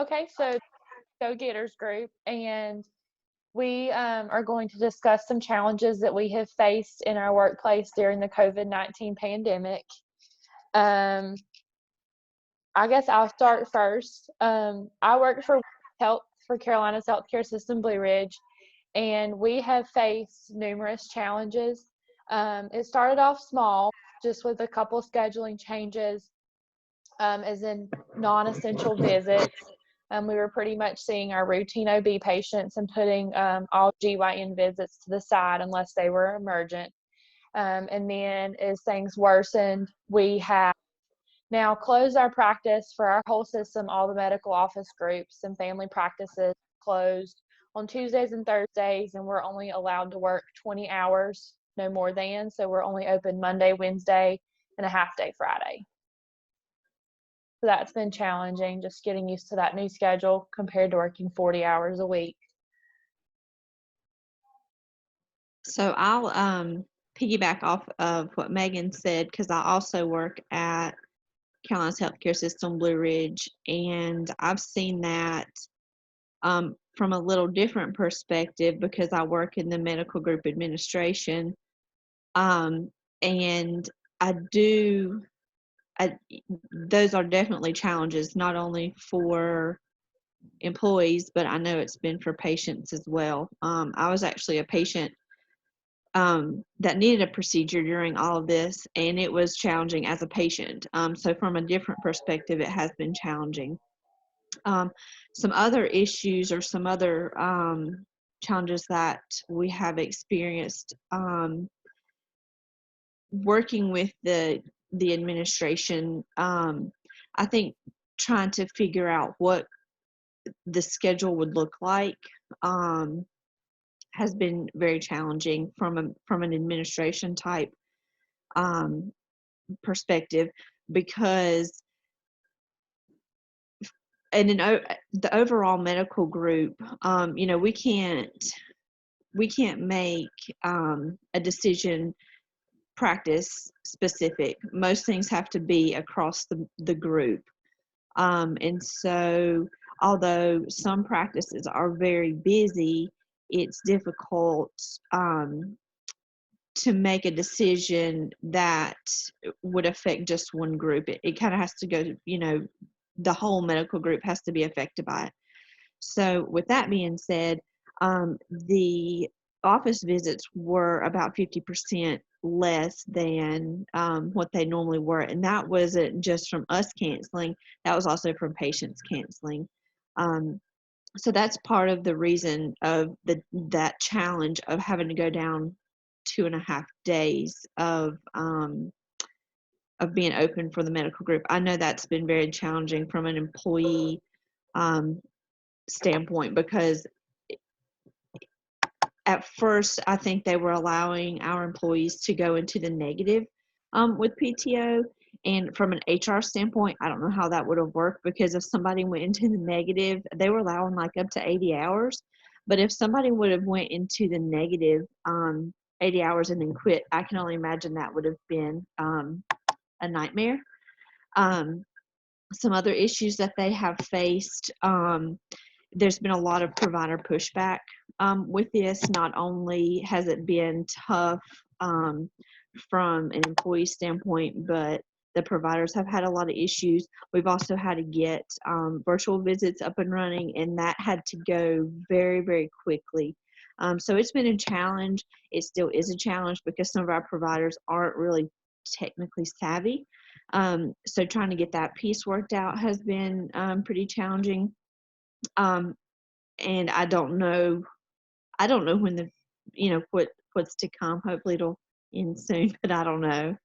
Okay, so Go Getters group, and we are going to discuss some challenges that we have faced in our workplace during the COVID-19 pandemic. Um, I guess I'll start first. I work for Health for Carolina's healthcare system, Blue Ridge, and we have faced numerous challenges. It started off small, just with a couple scheduling changes, as in non-essential visits. We were pretty much seeing our routine OB patients and putting all GYN visits to the side unless they were emergent. And then as things worsened, we have now closed our practice for our whole system. All the medical office groups and family practices closed on Tuesdays and Thursdays, and we're only allowed to work 20 hours, no more than. So we're only open Monday, Wednesday, and a half day Friday. So that's been challenging, just getting used to that new schedule compared to working 40 hours a week. So I'll piggyback off of what Megan said, because I also work at Carolina's healthcare system, Blue Ridge, and I've seen that from a little different perspective because I work in the medical group administration. And I do, those are definitely challenges, not only for employees, but I know it's been for patients as well. I was actually a patient that needed a procedure during all of this, and it was challenging as a patient. So from a different perspective, it has been challenging. Some other issues or some other challenges that we have experienced working with the administration. I think trying to figure out what the schedule would look like has been very challenging from an administration type perspective, because in the overall medical group, we can't make a decision practice specific. Most things have to be across the group. And so although some practices are very busy, it's difficult to make a decision that would affect just one group. It kind of has to go, the whole medical group has to be affected by it. So with that being said, the office visits were about 50% less than what they normally were. And that wasn't just from us canceling, that was also from patients canceling. So that's part of the reason of that challenge of having to go down 2.5 days of being open for the medical group. I know that's been very challenging from an employee standpoint, because at first I think they were allowing our employees to go into the negative with PTO. And from an HR standpoint, I don't know how that would have worked, because if somebody went into the negative, they were allowing like up to 80 hours. But if somebody would have went into the negative 80 hours and then quit, I can only imagine that would have been a nightmare. Some other issues that they have faced, there's been a lot of provider pushback with this. Not only has it been tough from an employee standpoint, but the providers have had a lot of issues. We've also had to get virtual visits up and running, and that had to go very, very quickly. So it's been a challenge. It still is a challenge because some of our providers aren't really technically savvy. So trying to get that piece worked out has been pretty challenging. And I don't know when what's to come. Hopefully it'll end soon, but I don't know.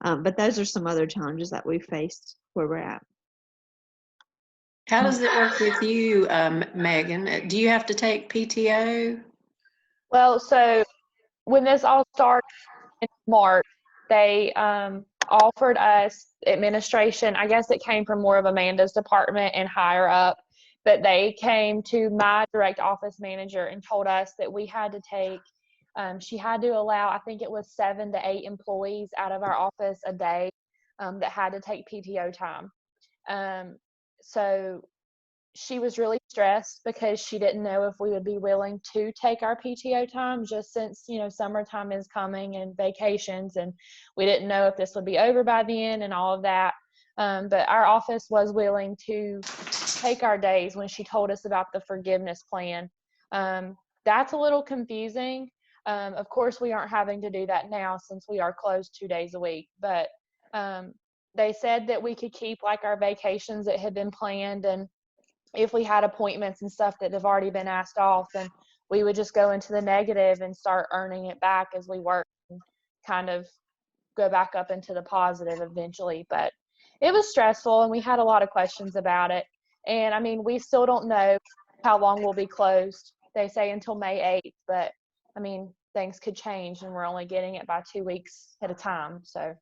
But those are some other challenges that we've faced where we're at. How does it work with you, Megan? Do you have to take PTO? Well, so when this all started in March, they offered us administration. I guess it came from more of Amanda's department and higher up, but they came to my direct office manager and told us that we had to take, she had to allow, I think it was 7 to 8 employees out of our office a day that had to take PTO time. So she was really stressed because she didn't know if we would be willing to take our PTO time, just since, summertime is coming and vacations, and we didn't know if this would be over by then and all of that. But our office was willing to take our days when she told us about the forgiveness plan. That's a little confusing. Of course, we aren't having to do that now since we are closed 2 days a week, but they said that we could keep like our vacations that had been planned, and if we had appointments and stuff that have already been asked off, then we would just go into the negative and start earning it back as we work and kind of go back up into the positive eventually. But it was stressful and we had a lot of questions about it. And I mean, we still don't know how long we'll be closed. They say until May 8th, but I mean, things could change and we're only getting it by 2 weeks at a time. So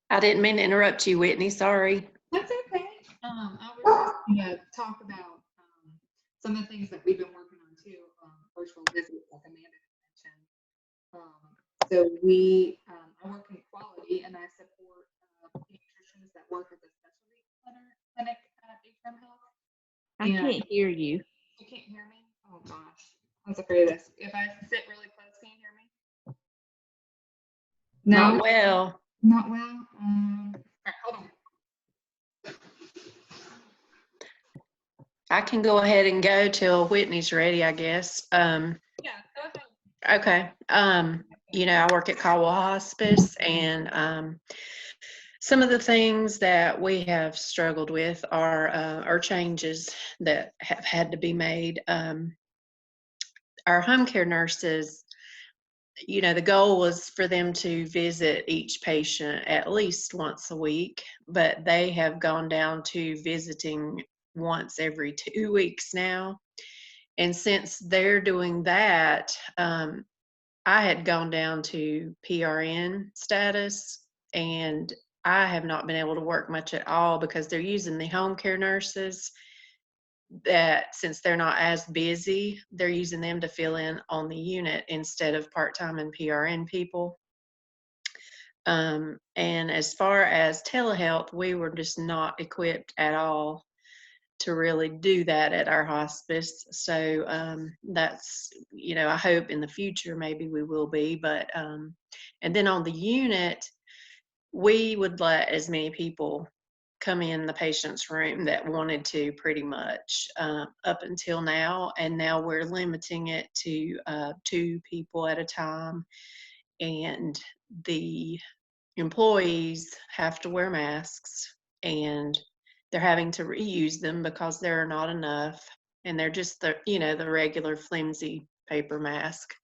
I didn't mean to interrupt you, Whitney. Sorry. That's okay. I was just going to talk about some of the things that we've been working on too, virtual visits, like Amanda mentioned. So I work in quality and I support pediatricians that work at the specialty clinic at Atrium Health. I can't hear you. You can't hear me? Oh gosh, I was afraid of this. If I sit really close, can you hear me? Not well. Not well. All right, hold on. I can go ahead and go till Whitney's ready, I guess. Yeah, go ahead. Okay. I work at Caldwell Hospice, and some of the things that we have struggled with are changes that have had to be made. Our home care nurses, the goal was for them to visit each patient at least once a week, but they have gone down to visiting once every 2 weeks now. And since they're doing that, I had gone down to PRN status, and I have not been able to work much at all because they're using the home care nurses that, since they're not as busy, they're using them to fill in on the unit instead of part-time and PRN people. And as far as telehealth, we were just not equipped at all to really do that at our hospice. So that's, I hope in the future maybe we will be. But and then on the unit, we would let as many people come in the patient's room that wanted to, pretty much up until now. And now we're limiting it to 2 people at a time. And the employees have to wear masks, and they're having to reuse them because there are not enough, and they're just the regular flimsy paper mask.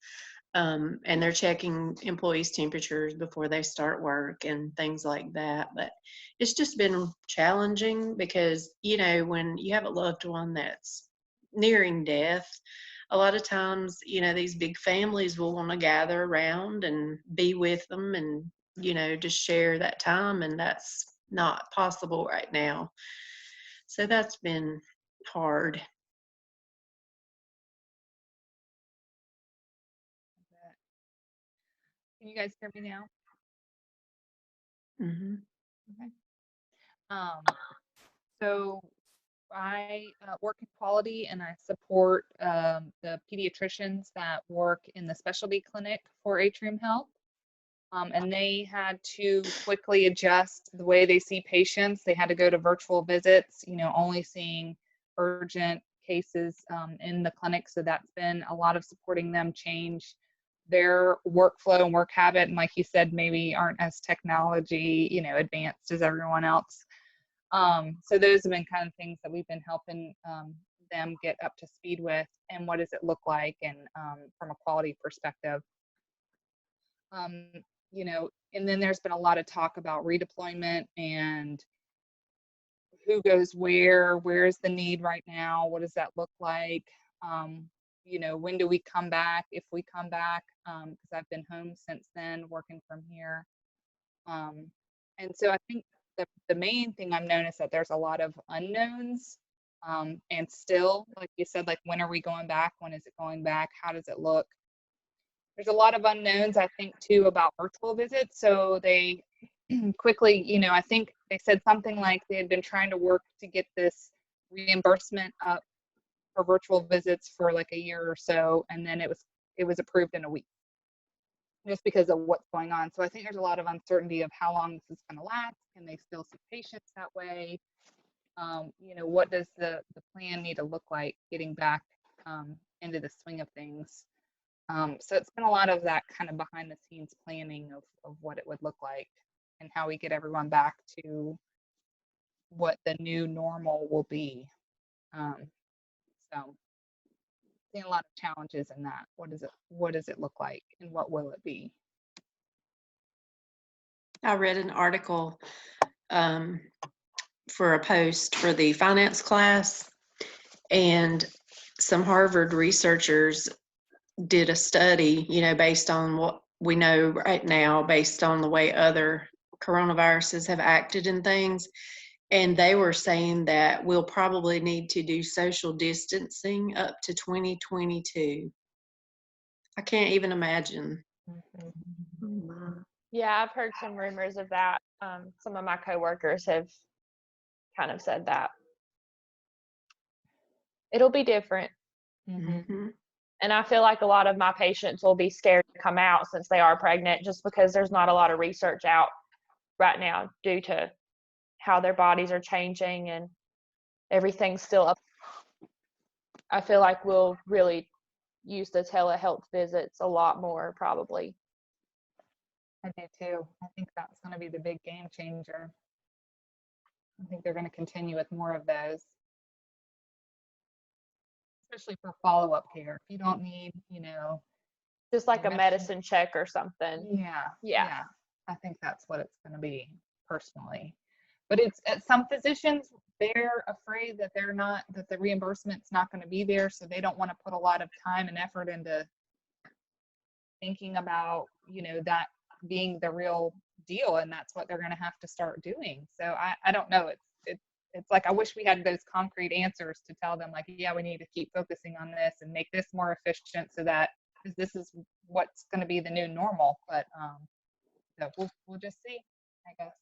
And they're checking employees' temperatures before they start work and things like that. But it's just been challenging because, when you have a loved one that's nearing death, a lot of times, these big families will want to gather around and be with them and, just share that time. And that's not possible right now. So that's been hard. Can you guys hear me now? Mm-hmm. Okay. So I work in quality and I support the pediatricians that work in the specialty clinic for Atrium Health. And they had to quickly adjust the way they see patients. They had to go to virtual visits, only seeing urgent cases in the clinic. So that's been a lot of supporting them change their workflow and work habit. And like you said, maybe aren't as technology, advanced as everyone else. So those have been kind of things that we've been helping them get up to speed with, and what does it look like, and from a quality perspective. And then there's been a lot of talk about redeployment and who goes where's the need right now, what does that look like, when do we come back, if we come back, because I've been home since then working from here. And so I think the main thing I've noticed that there's a lot of unknowns, and still, like you said, like when are we going back, when is it going back, how does it look. There's a lot of unknowns, I think, too, about virtual visits. So they quickly, I think they said something like they had been trying to work to get this reimbursement up for virtual visits for like a year or so, and then it was approved in a week, just because of what's going on. So I think there's a lot of uncertainty of how long this is going to last. Can they still see patients that way? What does the plan need to look like getting back into the swing of things? So it's been a lot of that kind of behind the scenes planning of what it would look like and how we get everyone back to what the new normal will be. So seeing a lot of challenges in that. What does it look like and what will it be? I read an article for a post for the finance class, and some Harvard researchers did a study, based on what we know right now, based on the way other coronaviruses have acted and things. And they were saying that we'll probably need to do social distancing up to 2022. I can't even imagine. Yeah, I've heard some rumors of that. Some of my coworkers have kind of said that. It'll be different. Mm-hmm. And I feel like a lot of my patients will be scared to come out since they are pregnant, just because there's not a lot of research out right now due to how their bodies are changing and everything's still up. I feel like we'll really use the telehealth visits a lot more, probably. I do too. I think that's going to be the big game changer. I think they're going to continue with more of those, especially for follow-up care. If you don't need, Just like a Medicine. medicine check or something. Yeah. I think that's what it's going to be personally. But it's some physicians, they're afraid that that the reimbursement's not going to be there, so they don't want to put a lot of time and effort into thinking about, that being the real deal, and that's what they're going to have to start doing. So I don't know. It's like I wish we had those concrete answers to tell them, like, yeah, we need to keep focusing on this and make this more efficient, so that because this is what's going to be the new normal. But so we'll just see, I guess.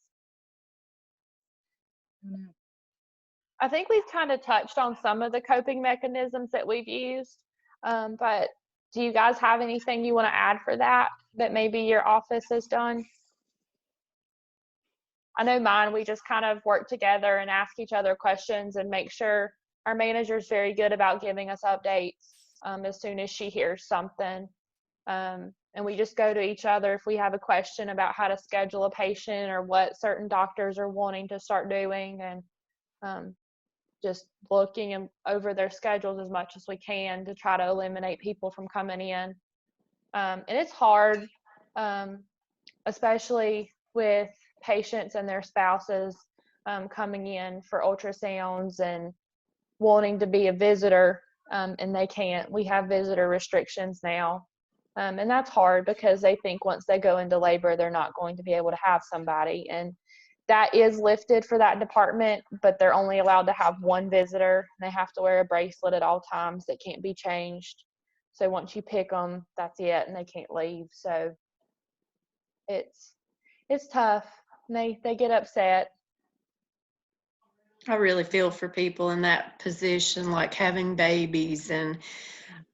I think we've kind of touched on some of the coping mechanisms that we've used, but do you guys have anything you want to add for that maybe your office has done? I know mine, we just kind of work together and ask each other questions and make sure our manager's very good about giving us updates as soon as she hears something. And we just go to each other if we have a question about how to schedule a patient or what certain doctors are wanting to start doing, and just looking over their schedules as much as we can to try to eliminate people from coming in. And it's hard, especially with patients and their spouses coming in for ultrasounds and wanting to be a visitor, and they can't. We have visitor restrictions now. And that's hard because they think once they go into labor, they're not going to be able to have somebody. And that is lifted for that department, but they're only allowed to have one visitor. They have to wear a bracelet at all times that can't be changed. So once you pick them, that's it, and they can't leave. So it's tough. They get upset. I really feel for people in that position, like having babies and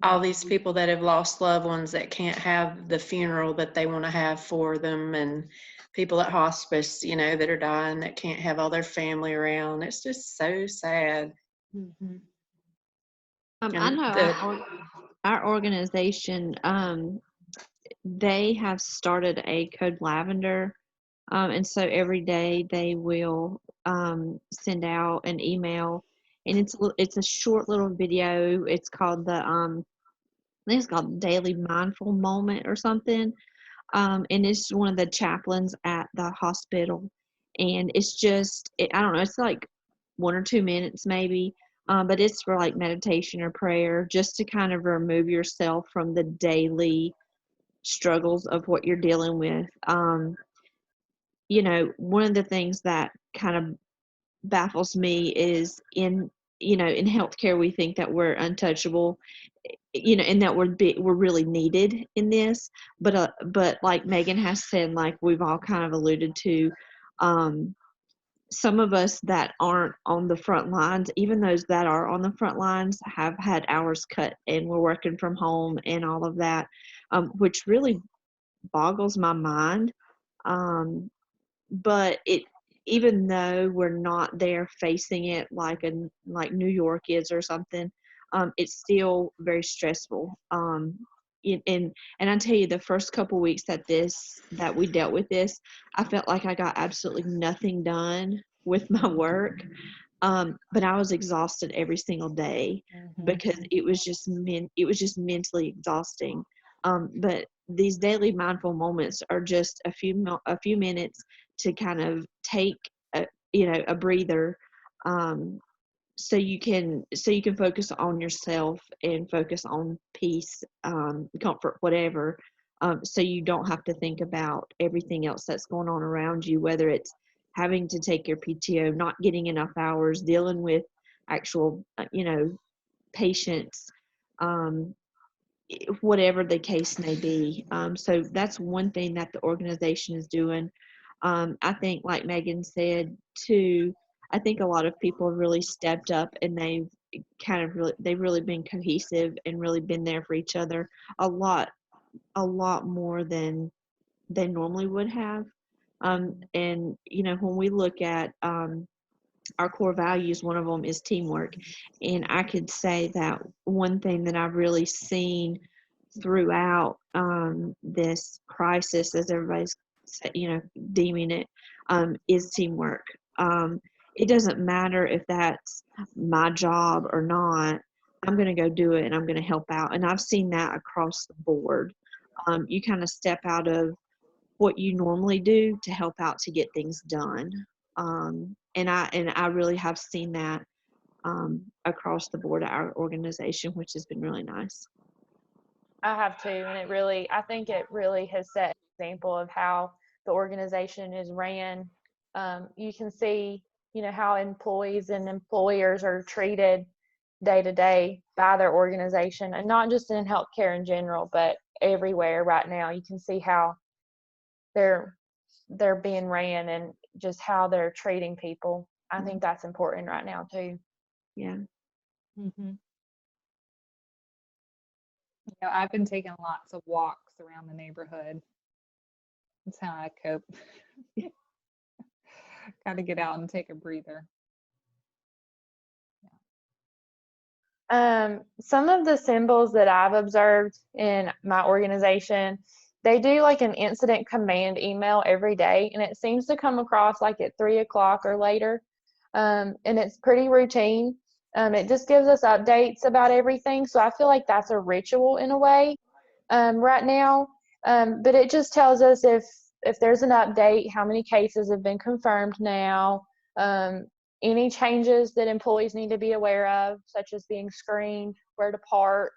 all these people that have lost loved ones that can't have the funeral that they want to have for them, and people at hospice, that are dying that can't have all their family around. It's just so sad. Mm-hmm. I know our organization, they have started a Code Lavender, and so every day they will send out an email, and it's a short little video. It's called I think it's called Daily Mindful Moment or something. And it's one of the chaplains at the hospital. And it's just, I don't know, it's like 1 or 2 minutes maybe. But it's for like meditation or prayer, just to kind of remove yourself from the daily struggles of what you're dealing with. One of the things that kind of baffles me is in healthcare, we think that we're untouchable, and that we're really needed in this, but like Megan has said, like we've all kind of alluded to, some of us that aren't on the front lines, even those that are on the front lines, have had hours cut and we're working from home and all of that, which really boggles my mind. But even though we're not there facing it like New York is or something, it's still very stressful. And I tell you, the first couple weeks that we dealt with this, I felt like I got absolutely nothing done with my work. But I was exhausted every single day because it was just mentally exhausting. But these daily mindful moments are just a few minutes to kind of take a breather, so you can focus on yourself and focus on peace, comfort, whatever, so you don't have to think about everything else that's going on around you, whether it's having to take your PTO, not getting enough hours, dealing with actual patients, whatever the case may be. So that's one thing that the organization is doing. I think, like Megan said too, I think a lot of people have really stepped up and they've really been cohesive and really been there for each other a lot more than they normally would have. And when we look at our core values, one of them is teamwork. And I could say that one thing that I've really seen throughout this crisis, as everybody's deeming it, is teamwork. It doesn't matter if that's my job or not. I'm going to go do it and I'm going to help out. And I've seen that across the board. You kind of step out of what you normally do to help out to get things done. And I really have seen that across the board at our organization, which has been really nice. I have too, and I think it really has set an example of how the organization is ran. You can see, how employees and employers are treated day to day by their organization, and not just in healthcare in general, but everywhere right now. You can see how they're being ran and just how they're treating people. I think that's important right now too. Yeah. I've been taking lots of walks around the neighborhood. That's how I cope. Got to get out and take a breather. Some of the symbols that I've observed in my organization, they do like an incident command email every day, and it seems to come across like at 3 o'clock or later. And it's pretty routine. It just gives us updates about everything. So I feel like that's a ritual in a way right now. But it just tells us if there's an update, how many cases have been confirmed now, any changes that employees need to be aware of, such as being screened, where to park,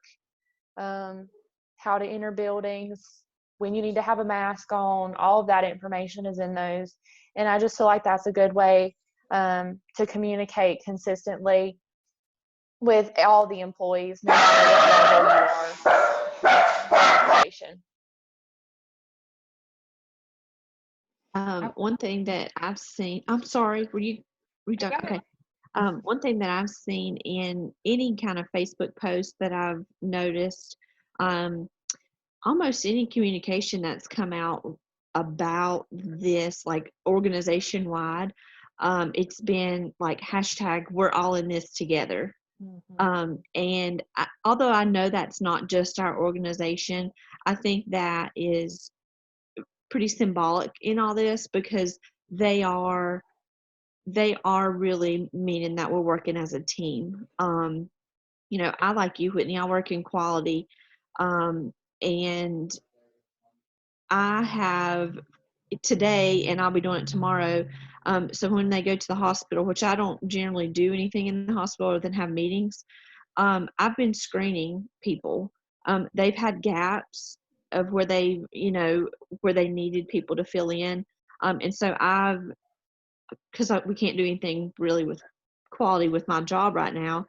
how to enter buildings, when you need to have a mask on. All of that information is in those. And I just feel like that's a good way to communicate consistently with all the employees, no matter what level you are. One thing that I've seen, I'm sorry, were you done? Okay. One thing that I've seen in any kind of Facebook post that I've noticed, almost any communication that's come out about this, like organization wide, it's been like hashtag we're all in this together. And although I know that's not just our organization, I think that is pretty symbolic in all this, because they are really meaning that we're working as a team. I, like you, Whitney, I work in quality, and I have today, and I'll be doing it tomorrow. So when they go to the hospital, which I don't generally do anything in the hospital other than have meetings, I've been screening people. They've had gaps of where they needed people to fill in. And so because we can't do anything really with quality with my job right now.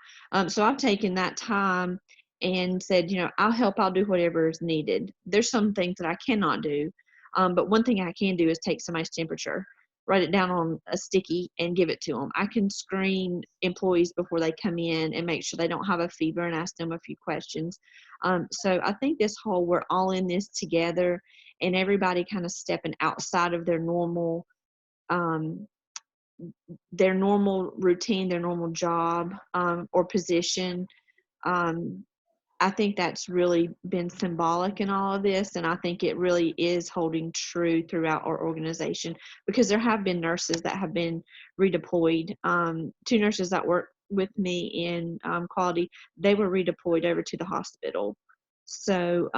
So I've taken that time and said, I'll do whatever is needed. There's some things that I cannot do. But one thing I can do is take somebody's temperature. write it down on a sticky and give it to them. I can screen employees before they come in and make sure they don't have a fever and ask them a few questions. So I think this whole, we're all in this together, and everybody kind of stepping outside of their normal routine, their normal job or position. I think that's really been symbolic in all of this, and I think it really is holding true throughout our organization, because there have been nurses that have been redeployed. 2 nurses that work with me in quality, they were redeployed over to the hospital. So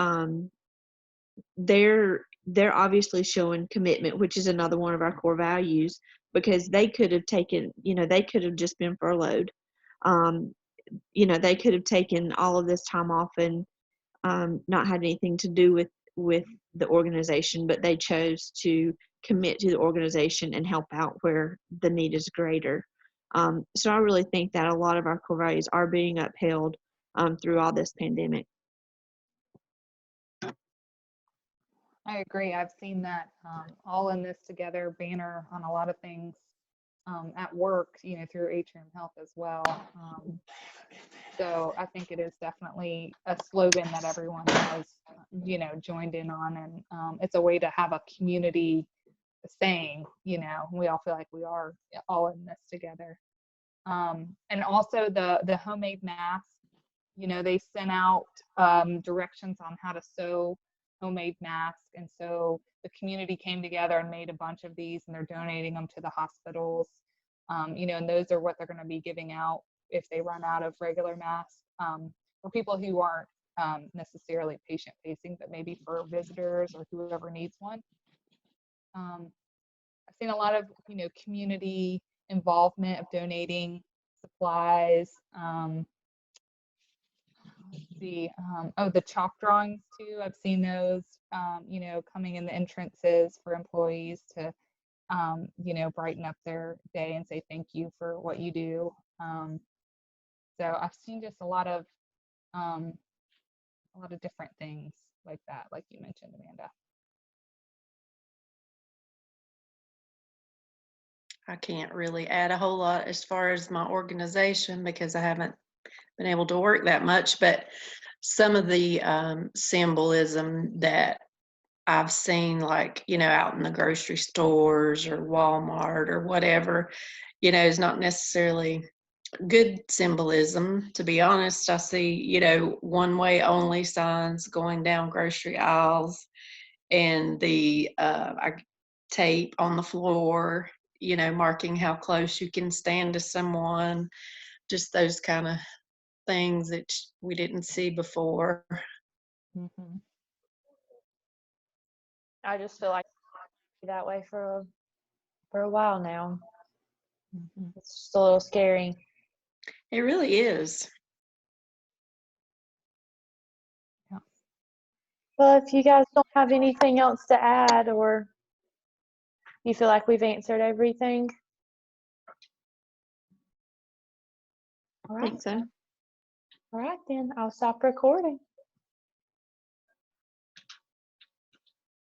they're obviously showing commitment, which is another one of our core values, because they could have taken, they could have just been furloughed. They could have taken all of this time off and not had anything to do with the organization, but they chose to commit to the organization and help out where the need is greater. So I really think that a lot of our core values are being upheld through all this pandemic. I agree. I've seen that all in this together banner on a lot of things at work, through Atrium Health as well. So I think it is definitely a slogan that everyone has, joined in on, and it's a way to have a community saying, we all feel like we are all in this together. And also the homemade masks, they sent out directions on how to sew homemade masks, and so the community came together and made a bunch of these, and they're donating them to the hospitals. And those are what they're going to be giving out if they run out of regular masks, for people who aren't necessarily patient facing, but maybe for visitors or whoever needs one. I've seen a lot of community involvement of donating supplies. Let's see. The chalk drawings too. I've seen those, coming in the entrances for employees to, brighten up their day and say thank you for what you do. So I've seen just a lot of different things like that, like you mentioned, Amanda. I can't really add a whole lot as far as my organization, because I haven't been able to work that much, but some of the symbolism that I've seen, like, out in the grocery stores or Walmart or whatever, is not necessarily good symbolism. To be honest, I see, one way only signs going down grocery aisles, and the tape on the floor, marking how close you can stand to someone, just those kind of things that we didn't see before. Mm-hmm. I just feel like that way for a while now. Mm-hmm. It's just a little scary. It really is. Yeah. Well, if you guys don't have anything else to add, or you feel like we've answered everything. All I right. think so. All right, then I'll stop recording.